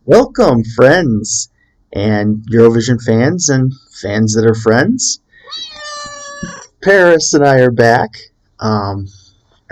Welcome, friends and Eurovision fans and fans that are friends. Paris and I are back. I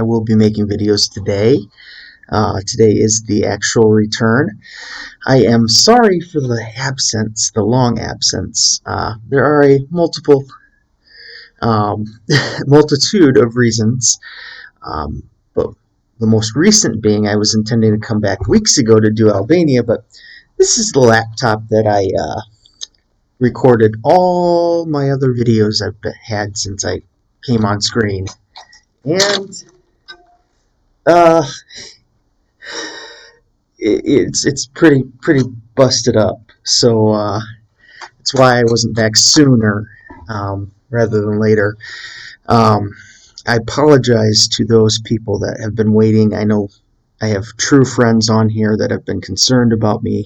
will be making videos today. Today is the actual return. I am sorry for the absence, the long absence. There are a um, multitude of reasons, but the most recent being I was intending to come back weeks ago to do Albania, but this is the laptop that I recorded all my other videos I've had since I came on screen, and uh, it's pretty busted up. So that's why I wasn't back sooner rather than later. Um, I apologize to those people that have been waiting. I know I have true friends on here that have been concerned about me.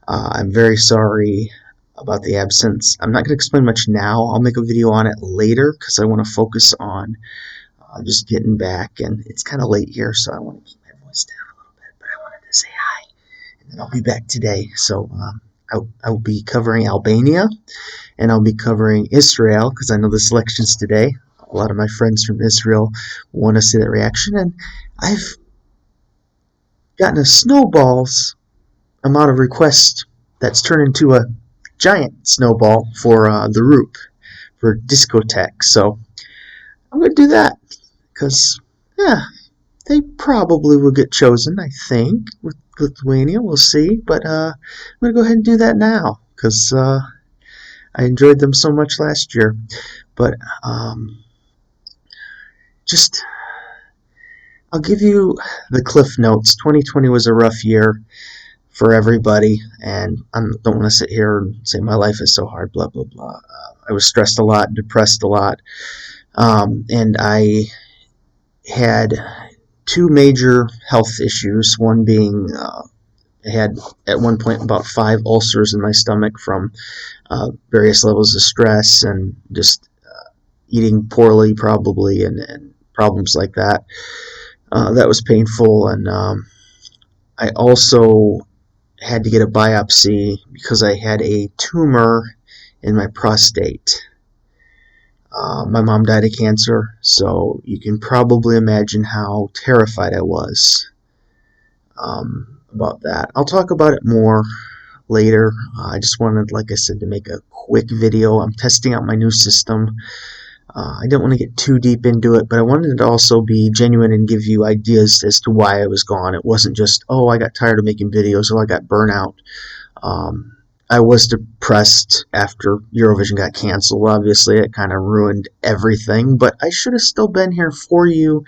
I'm very sorry about the absence. I'm not going to explain much now. I'll make a video on it later because I want to focus on just getting back. And it's kind of late here, so I want to keep my voice down a little bit. But I wanted to say hi, and then I'll be back today. So I'll be covering Albania, and I'll be covering Israel because I know the selections today. A lot of my friends from Israel want to see that reaction, and I've gotten a snowball's amount of requests that's turned into a giant snowball for the Roop, for discotheque. So I'm going to do that because, yeah, they probably will get chosen, I think, with Lithuania. We'll see. But I'm going to go ahead and do that now because I enjoyed them so much last year. But just, I'll give you the cliff notes. 2020 was a rough year for everybody, and I don't want to sit here and say my life is so hard, blah, blah, blah. I was stressed a lot, depressed a lot, and I had two major health issues, one being I had at one point about 5 ulcers in my stomach from various levels of stress and just eating poorly probably and problems like that. That was painful, and I also had to get a biopsy because I had a tumor in my prostate. My mom died of cancer, so you can probably imagine how terrified I was about that. I'll talk about it more later. I just wanted, like I said, to make a quick video. I'm testing out my new system. I didn't want to get too deep into it, but I wanted to also be genuine and give you ideas as to why I was gone. It wasn't just, oh, I got tired of making videos, or I got burnout. I was depressed after Eurovision got canceled. Obviously, it kind of ruined everything, but I should have still been here for you.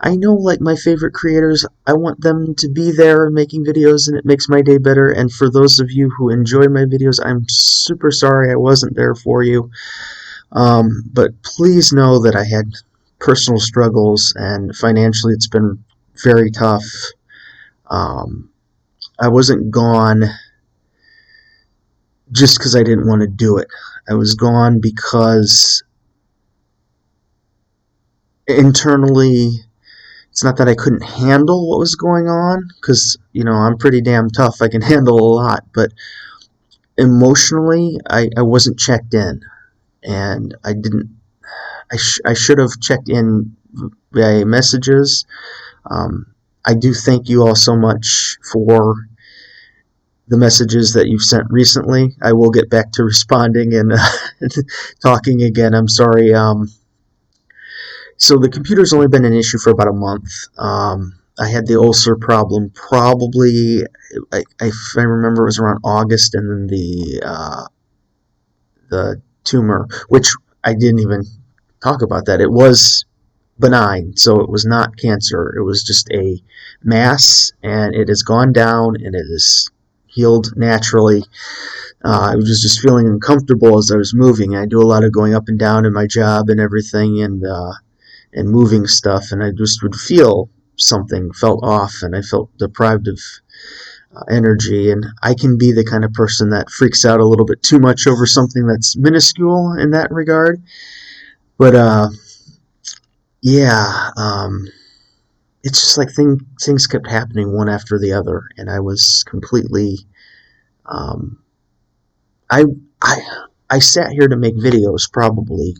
I know, like, my favorite creators, I want them to be there and making videos, and it makes my day better. And for those of you who enjoy my videos, I'm super sorry I wasn't there for you. But please know that I had personal struggles, and financially it's been very tough. I wasn't gone just because I didn't want to do it. I was gone because internally, it's not that I couldn't handle what was going on, because, I'm pretty damn tough. I can handle a lot, but emotionally, I wasn't checked in, and I didn't. I should have checked in via messages. I do thank you all so much for the messages that you've sent recently. I will get back to responding and talking again. I'm sorry. So the computer's only been an issue for about a month. I had the ulcer problem probably, if I remember, it was around August, and then the tumor, which I didn't even talk about that. It was benign, so it was not cancer. It was just a mass, and it has gone down, and it is healed naturally. I was just feeling uncomfortable as I was moving. I do a lot of going up and down in my job and everything, and moving stuff, and I just would feel something felt off, and I felt deprived of energy. And I can be the kind of person that freaks out a little bit too much over something that's minuscule in that regard. But yeah, it's just like things kept happening one after the other, and I was completely Um, I I I sat here to make videos probably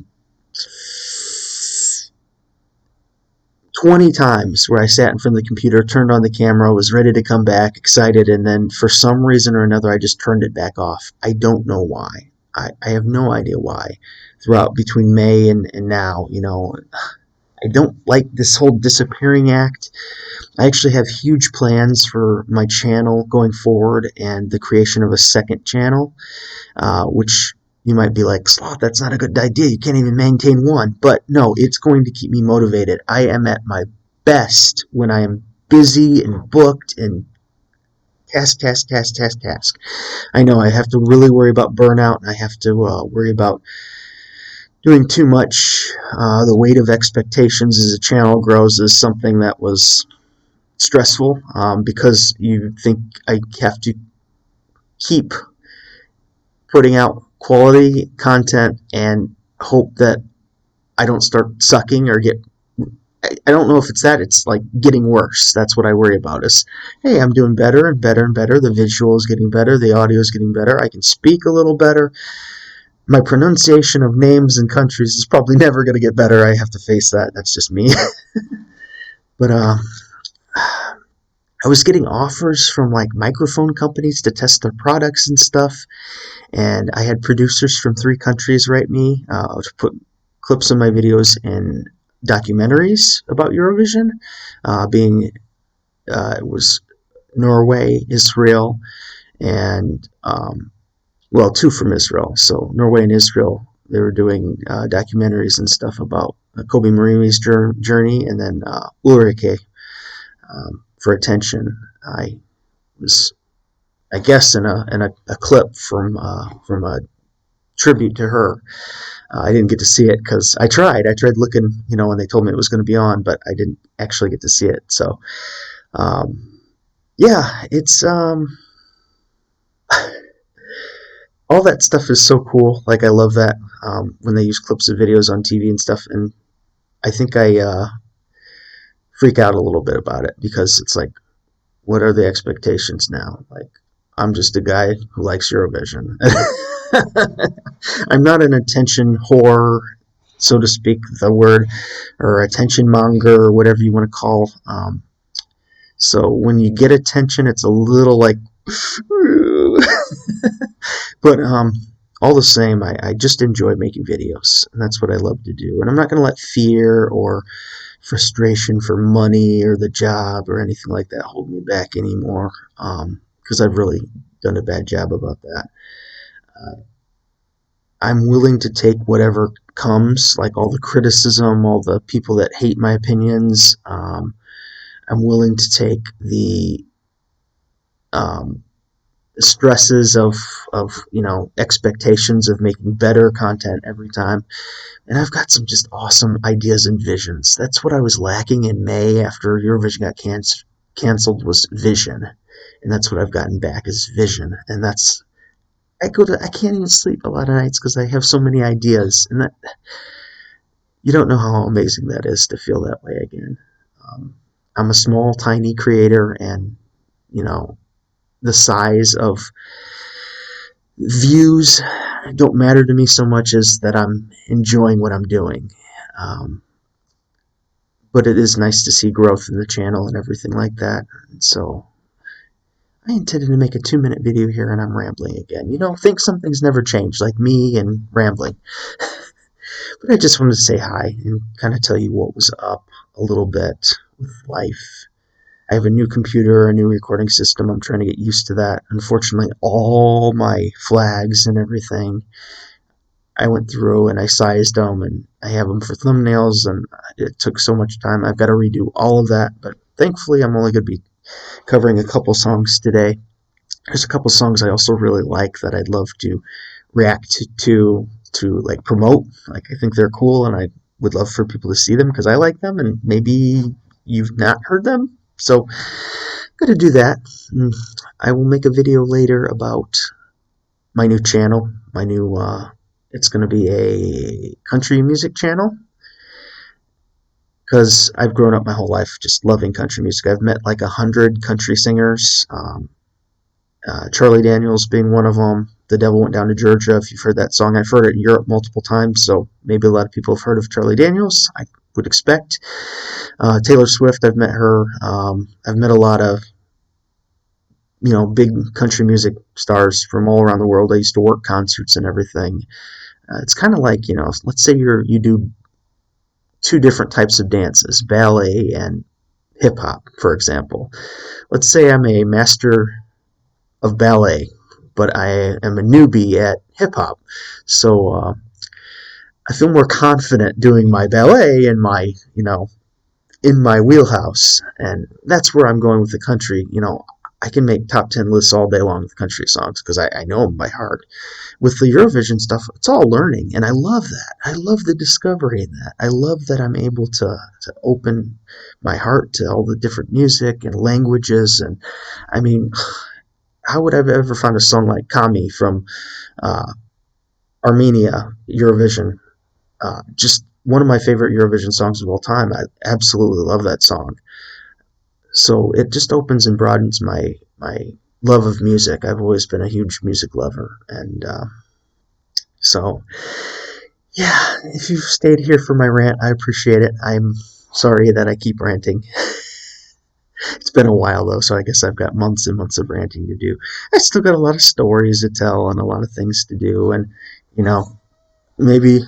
20 times where I sat in front of the computer, turned on the camera, was ready to come back, excited, and then for some reason or another, I just turned it back off. I don't know why. I have no idea why. Throughout between May and now, I don't like this whole disappearing act. I actually have huge plans for my channel going forward and the creation of a second channel, which you might be like, Sloth, that's not a good idea. You can't even maintain one. But no, it's going to keep me motivated. I am at my best when I am busy and booked and task. I know I have to really worry about burnout, and I have to worry about doing too much. The weight of expectations as a channel grows is something that was stressful, because you think I have to keep putting out quality content and hope that I don't start sucking or get. I don't know if it's that. It's like getting worse. That's what I worry about. Is, hey, I'm doing better and better and better. The visual is getting better. The audio is getting better. I can speak a little better. My pronunciation of names and countries is probably never going to get better. I have to face that. That's just me. But I was getting offers from like microphone companies to test their products and stuff. And I had producers from 3 countries write me to put clips of my videos in documentaries about Eurovision, it was Norway, Israel, and 2 from Israel. So Norway and Israel, they were doing documentaries and stuff about Kobe Marimi's journey, and then Ulrike, for attention. I was, I guess, in a clip from a tribute to her. I didn't get to see it because I tried looking, when they told me it was going to be on, but I didn't actually get to see it. So, yeah, it's all that stuff is so cool. Like, I love that when they use clips of videos on TV and stuff, and I think I freak out a little bit about it because it's like, what are the expectations now? Like, I'm just a guy who likes Eurovision. I'm not an attention whore, so to speak, the word, or attention monger, or whatever you want to call. So when you get attention, it's a little like, but all the same, I just enjoy making videos, and that's what I love to do. And I'm not going to let fear or frustration for money or the job or anything like that hold me back anymore, because I've really done a bad job about that. I'm willing to take whatever comes, like all the criticism, all the people that hate my opinions. I'm willing to take the stresses of expectations of making better content every time. And I've got some just awesome ideas and visions. That's what I was lacking in May after Eurovision got canceled, was vision. And that's what I've gotten back, is vision. And that's, I can't even sleep a lot of nights because I have so many ideas. And that, you don't know how amazing that is to feel that way again. I'm a small, tiny creator, and, the size of views don't matter to me so much as that I'm enjoying what I'm doing. But it is nice to see growth in the channel and everything like that. And so I intended to make a 2-minute video here, and I'm rambling again. Think something's never changed, like me and rambling. But I just wanted to say hi and kind of tell you what was up a little bit with life. I have a new computer, a new recording system. I'm trying to get used to that. Unfortunately, all my flags and everything, I went through and I sized them, and I have them for thumbnails, and it took so much time. I've got to redo all of that, but thankfully I'm only going to be covering a couple songs today. There's a couple songs I also really like that I'd love to react to like promote. Like, I think they're cool, and I would love for people to see them because I like them, and maybe you've not heard them. So I'm going to do that. I will make a video later about my new channel. It's going to be a country music channel, because I've grown up my whole life just loving country music. I've met like 100 country singers. Charlie Daniels being one of them. The Devil Went Down to Georgia, if you've heard that song. I've heard it in Europe multiple times, so maybe a lot of people have heard of Charlie Daniels, I would expect. Taylor Swift, I've met her. I've met a lot of, big country music stars from all around the world. I used to work concerts and everything. It's kind of like, let's say you do two different types of dances, ballet and hip hop, for example. Let's say I'm a master of ballet, but I am a newbie at hip hop. So I feel more confident doing my ballet in my wheelhouse, and that's where I'm going with the country. I can make top 10 lists all day long with country songs because I know them by heart. With the Eurovision stuff, it's all learning, and I love that. I love the discovery in that. I love that I'm able to open my heart to all the different music and languages. And I mean, how would I have ever found a song like Kami from uh, Armenia Eurovision? Just one of my favorite Eurovision songs of all time. I absolutely love that song. So it just opens and broadens my love of music. I've always been a huge music lover, and so yeah. If you've stayed here for my rant, I appreciate it. I'm sorry that I keep ranting. It's been a while though, so I guess I've got months and months of ranting to do. I still got a lot of stories to tell and a lot of things to do, and you know, maybe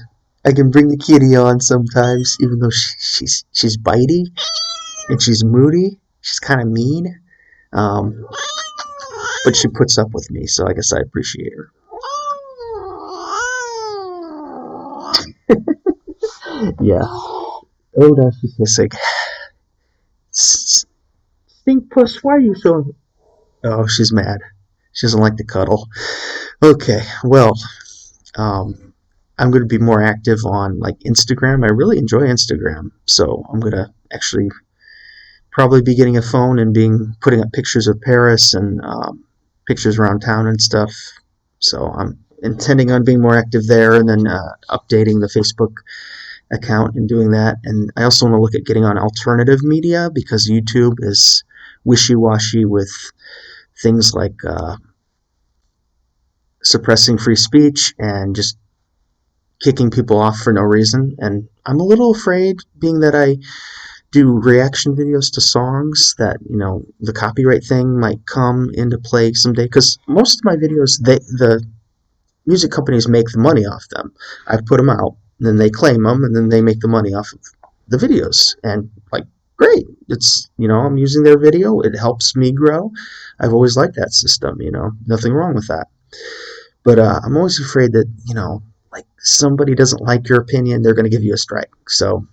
I can bring the kitty on sometimes, even though she's bitey and she's moody. She's kind of mean, um, but she puts up with me, so I guess I appreciate her. Yeah. Oh, no, she's missing. Stink puss, why are you so? Oh, she's mad. She doesn't like to cuddle. Okay, well, um, I'm going to be more active on like Instagram. I really enjoy Instagram, so I'm going to actually probably be getting a phone and putting up pictures of Paris and pictures around town and stuff. So I'm intending on being more active there, and then updating the Facebook account and doing that. And I also want to look at getting on alternative media because YouTube is wishy-washy with things like suppressing free speech and just kicking people off for no reason. And I'm a little afraid, being that I do reaction videos to songs, that the copyright thing might come into play someday, because most of my videos, the music companies make the money off them. I put them out, and then they claim them, and then they make the money off of the videos. And like, great, it's I'm using their video, it helps me grow. I've always liked that system. Nothing wrong with that. But I'm always afraid that like, somebody doesn't like your opinion, they're going to give you a strike. So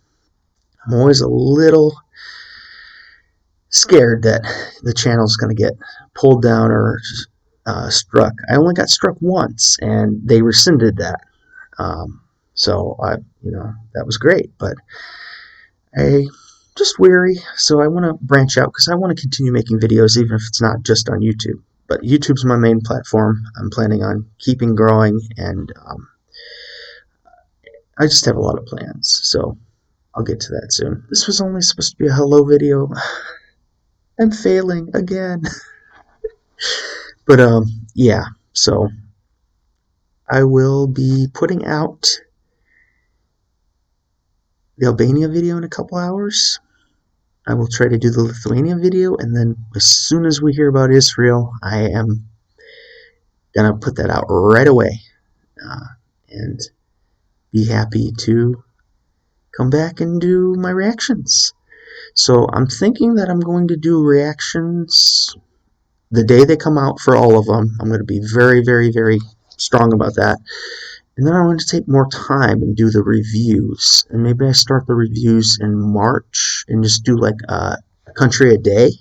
I'm always a little scared that the channel's going to get pulled down or struck. I only got struck once, and they rescinded that. So that was great, but I just weary. So I want to branch out because I want to continue making videos, even if it's not just on YouTube. But YouTube's my main platform. I'm planning on keeping growing, and I just have a lot of plans. So I'll get to that soon. This was only supposed to be a hello video. I'm failing again. But yeah, so I will be putting out the Albania video in a couple hours. I will try to do the Lithuania video, and then as soon as we hear about Israel, I am gonna put that out right away, and be happy to come back and do my reactions. So I'm thinking that I'm going to do reactions the day they come out for all of them. I'm going to be very, very, very strong about that. And then I want to take more time and do the reviews. And maybe I start the reviews in March and just do like a country a day.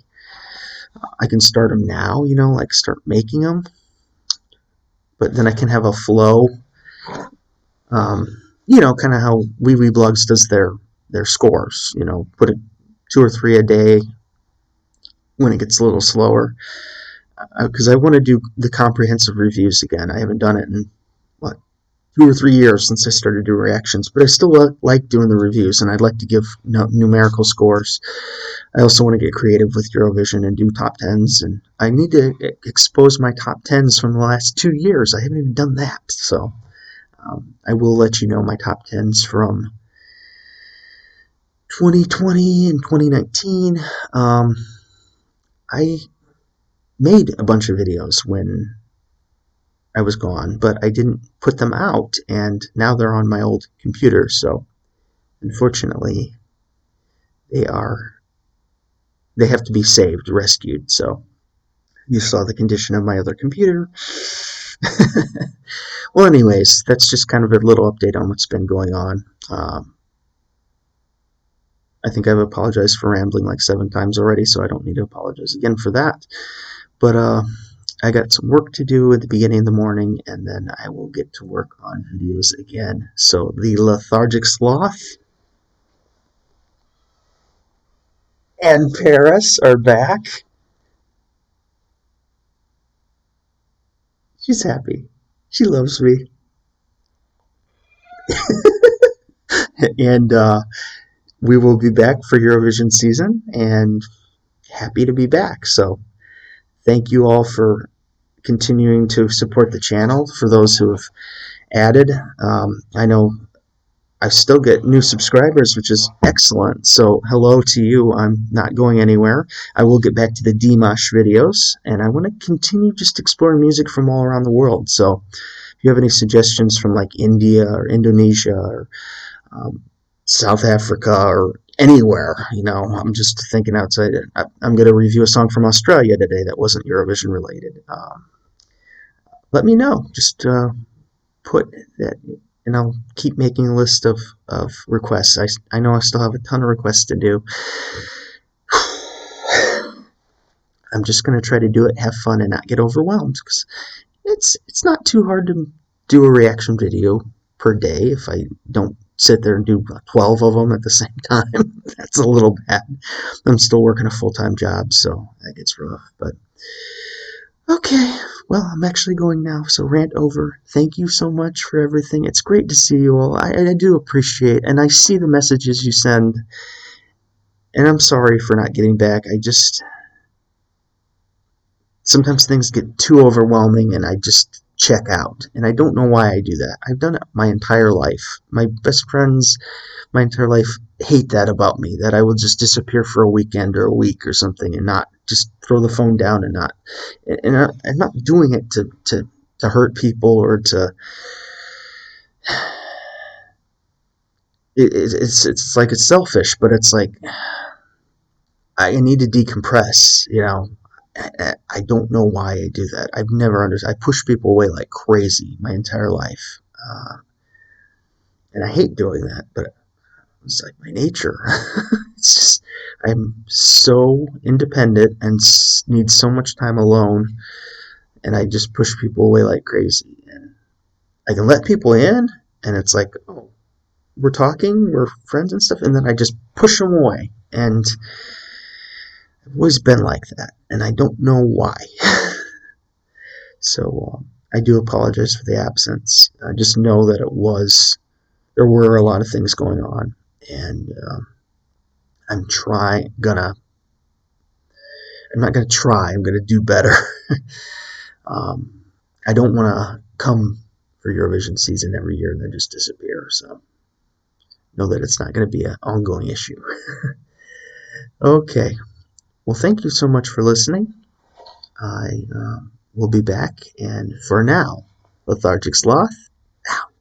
I can start them now, like start making them. But then I can have a flow. Kind of how Wee Wee Blogs does their scores. Put it 2 or 3 a day when it gets a little slower. Because I want to do the comprehensive reviews again. I haven't done it in, 2 or 3 years since I started doing reactions, but I still like doing the reviews, and I'd like to give numerical scores. I also want to get creative with Eurovision and do top tens, and I need to expose my top tens from the last 2 years. I haven't even done that, so I will let you know my top tens from 2020 and 2019. I made a bunch of videos when I was gone, but I didn't put them out, and now they're on my old computer, so unfortunately they have to be saved, rescued. So you saw the condition of my other computer. Well, anyways, that's just kind of a little update on what's been going on. I think I've apologized for rambling like 7 times already, so I don't need to apologize again for that. But I got some work to do at the beginning of the morning, and then I will get to work on videos again. So the Lethargic Sloth and Paris are back. She's happy. She loves me. And we will be back for Eurovision season, and happy to be back. So thank you all for continuing to support the channel. For those who have added, I know I still get new subscribers, which is excellent. So hello to you. I'm not going anywhere. I will get back to the Dimash videos, and I want to continue just exploring music from all around the world. So if you have any suggestions from like India or Indonesia or South Africa or anywhere, I'm just thinking outside. I'm going to review a song from Australia today that wasn't Eurovision related. Let me know. Just put that, and I'll keep making a list of requests. I know I still have a ton of requests to do. I'm just going to try to do it, have fun, and not get overwhelmed, because it's not too hard to do a reaction video per day if I don't sit there and do 12 of them at the same time. That's a little bad. I'm still working a full-time job, so that gets rough. But okay, well, I'm actually going now, so rant over. Thank you so much for everything. It's great to see you all. I do appreciate, and I see the messages you send, and I'm sorry for not getting back. Sometimes things get too overwhelming, and I just check out, and I don't know why I do that. I've done it my entire life. My best friends, my entire life, hate that about me, that I will just disappear for a weekend or a week or something and not just throw the phone down and not, and I'm not doing it to hurt people or to, it's like it's selfish, but it's like I need to decompress, I don't know why I do that. I've never understood. I push people away like crazy my entire life. And I hate doing that, but it's like my nature. It's just, I'm so independent and need so much time alone, and I just push people away like crazy. And I can let people in, and it's like, oh, we're talking, we're friends and stuff, and then I just push them away. And I've always been like that, and I don't know why. So I do apologize for the absence. Just know that there were a lot of things going on, and I'm not gonna try. I'm gonna do better. I don't want to come for Eurovision season every year and then just disappear. So know that it's not going to be an ongoing issue. Okay. Well, thank you so much for listening. I will be back, and for now, Lethargic Sloth, out.